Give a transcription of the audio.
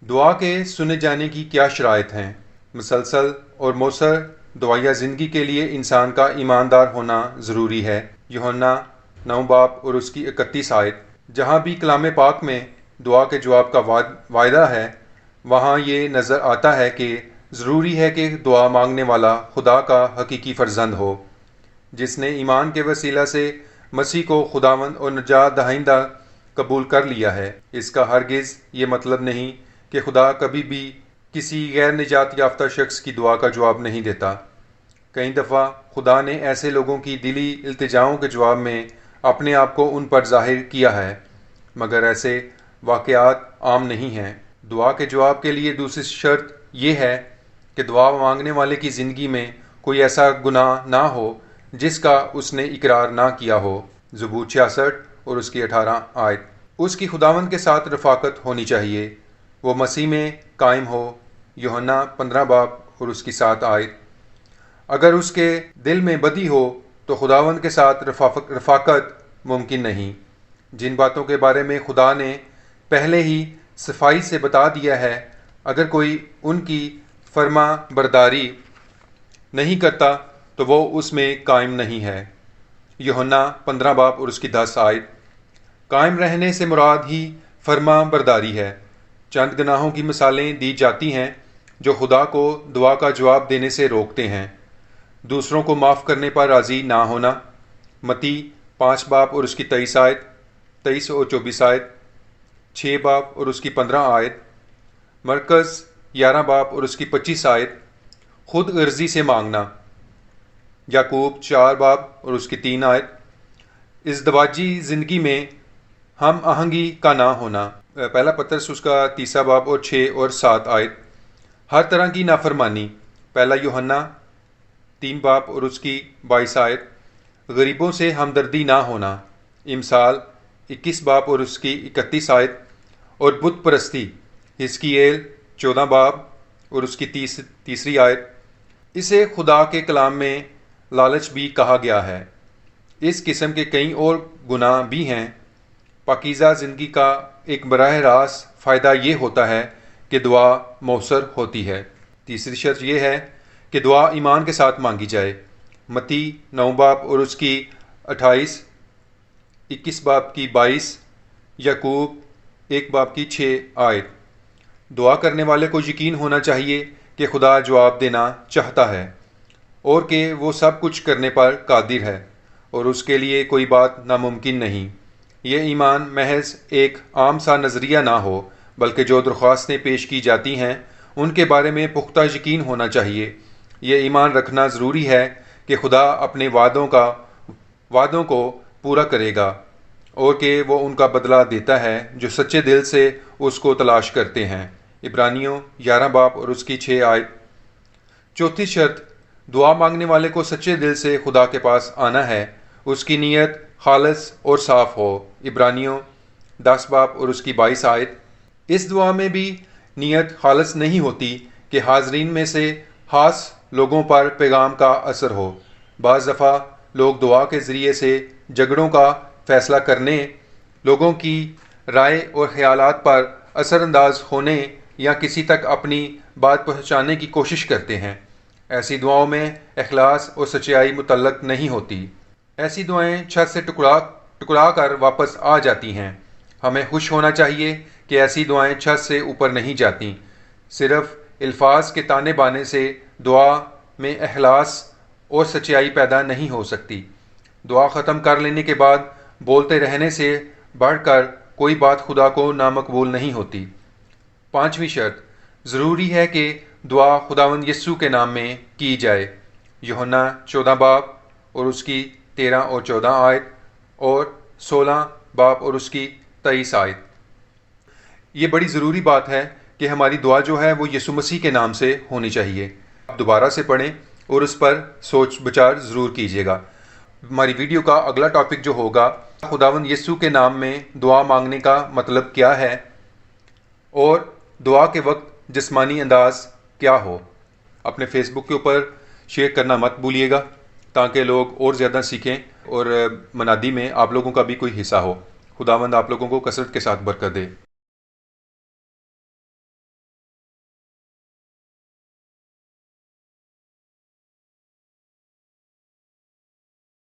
دعا کے سنے جانے کی کیا شرائط ہیں؟ مسلسل اور مؤثر دعائیہ زندگی کے لیے انسان کا ایماندار ہونا ضروری ہے۔ یوحنا 9 باب اور اس کی 31 آیت۔ جہاں بھی کلام پاک میں دعا کے جواب کا وعدہ ہے، وہاں یہ نظر آتا ہے کہ ضروری ہے کہ دعا مانگنے والا خدا کا حقیقی فرزند ہو، جس نے ایمان کے وسیلہ سے مسیح کو خداوند اور نجات دہندہ قبول کر لیا ہے۔ اس کا ہرگز یہ مطلب نہیں کہ خدا کبھی بھی کسی غیر نجات یافتہ شخص کی دعا کا جواب نہیں دیتا۔ کئی دفعہ خدا نے ایسے لوگوں کی دلی التجاؤں کے جواب میں اپنے آپ کو ان پر ظاہر کیا ہے، مگر ایسے واقعات عام نہیں ہیں۔ دعا کے جواب کے لیے دوسری شرط یہ ہے کہ دعا مانگنے والے کی زندگی میں کوئی ایسا گناہ نہ ہو جس کا اس نے اقرار نہ کیا ہو۔ زبور 66 اور اس کی 18 آیت۔ اس کی خداوند کے ساتھ رفاقت ہونی چاہیے، وہ مسیح میں قائم ہو۔ یوحنا 15 باب اور اس کی 7 آیت۔ اگر اس کے دل میں بدی ہو تو خداوند کے ساتھ رفاقت ممکن نہیں۔ جن باتوں کے بارے میں خدا نے پہلے ہی صفائی سے بتا دیا ہے، اگر کوئی ان کی فرما برداری نہیں کرتا تو وہ اس میں قائم نہیں ہے۔ یوحنا 15 باب اور اس کی 10 آیت۔ قائم رہنے سے مراد ہی فرما برداری ہے۔ چند گناہوں کی مثالیں دی جاتی ہیں جو خدا کو دعا کا جواب دینے سے روکتے ہیں۔ دوسروں کو معاف کرنے پر راضی نہ ہونا، متی 5 باب اور اس کی 23 آیت، 23 اور 24 آیت، 6 باب اور اس کی 15 آیت، مرکز 11 باب اور اس کی 25 آیت، خود غرضی سے مانگنا، یعقوب 4 باب اور اس کی 3 آیت، ازدواجی زندگی میں ہم آہنگی کا نہ ہونا، پہلا پطرس اس کا 3 باب اور 6 اور 7 آیت، ہر طرح کی نافرمانی، پہلا یوحنا 3 باب اور اس کی 22 آیت، غریبوں سے ہمدردی نہ ہونا، امثال 21 باب اور اس کی 31 آیت، اور بت پرستی، حزقییل 14 باب اور اس کی 3 آیت۔ اسے خدا کے کلام میں لالچ بھی کہا گیا ہے۔ اس قسم کے کئی اور گناہ بھی ہیں۔ پاکیزہ زندگی کا ایک براہ راست فائدہ یہ ہوتا ہے کہ دعا مؤثر ہوتی ہے۔ تیسری شرط یہ ہے کہ دعا ایمان کے ساتھ مانگی جائے۔ متی 9 باب اور اس کی 28، 21 باب کی 22، یعقوب 1 باب کی 6 آیت۔ دعا کرنے والے کو یقین ہونا چاہیے کہ خدا جواب دینا چاہتا ہے اور کہ وہ سب کچھ کرنے پر قادر ہے اور اس کے لیے کوئی بات ناممکن نہیں۔ یہ ایمان محض ایک عام سا نظریہ نہ ہو، بلکہ جو درخواستیں پیش کی جاتی ہیں ان کے بارے میں پختہ یقین ہونا چاہیے۔ یہ ایمان رکھنا ضروری ہے کہ خدا اپنے وعدوں کو پورا کرے گا اور کہ وہ ان کا بدلہ دیتا ہے جو سچے دل سے اس کو تلاش کرتے ہیں۔ عبرانیوں 11 باب اور اس کی 6 آیت۔ چوتھی شرط، دعا مانگنے والے کو سچے دل سے خدا کے پاس آنا ہے، اس کی نیت خالص اور صاف ہو۔ عبرانیوں 10 باب اور اس کی 22 آیت۔ اس دعا میں بھی نیت خالص نہیں ہوتی کہ حاضرین میں سے خاص لوگوں پر پیغام کا اثر ہو۔ بعض دفعہ لوگ دعا کے ذریعے سے جھگڑوں کا فیصلہ کرنے، لوگوں کی رائے اور خیالات پر اثر انداز ہونے یا کسی تک اپنی بات پہنچانے کی کوشش کرتے ہیں۔ ایسی دعاؤں میں اخلاص اور سچائی متعلق نہیں ہوتی۔ ایسی دعائیں چھت سے ٹکرا کر واپس آ جاتی ہیں۔ ہمیں خوش ہونا چاہیے کہ ایسی دعائیں چھت سے اوپر نہیں جاتیں۔ صرف الفاظ کے تانے بانے سے دعا میں اخلاص اور سچائی پیدا نہیں ہو سکتی۔ دعا ختم کر لینے کے بعد بولتے رہنے سے بڑھ کر کوئی بات خدا کو نامقبول نہیں ہوتی۔ پانچویں شرط، ضروری ہے کہ دعا خداوند یسوع کے نام میں کی جائے۔ یوحنا 14 باب اور اس کی 13 اور 14 آیت اور 16 باب اور اس کی 23 آیت۔ یہ بڑی ضروری بات ہے کہ ہماری دعا جو ہے وہ یسوع مسیح کے نام سے ہونی چاہیے۔ آپ دوبارہ سے پڑھیں اور اس پر سوچ بچار ضرور کیجیے گا۔ ہماری ویڈیو کا اگلا ٹاپک جو ہوگا، خداوند یسوع کے نام میں دعا مانگنے کا مطلب کیا ہے اور دعا کے وقت جسمانی انداز کیا ہو۔ اپنے فیس بک کے اوپر شیئر کرنا مت بھولیے گا تاکہ لوگ اور زیادہ سیکھیں اور منادی میں آپ لوگوں کا بھی کوئی حصہ ہو۔ خداوند آپ لوگوں کو کثرت کے ساتھ برکت دے۔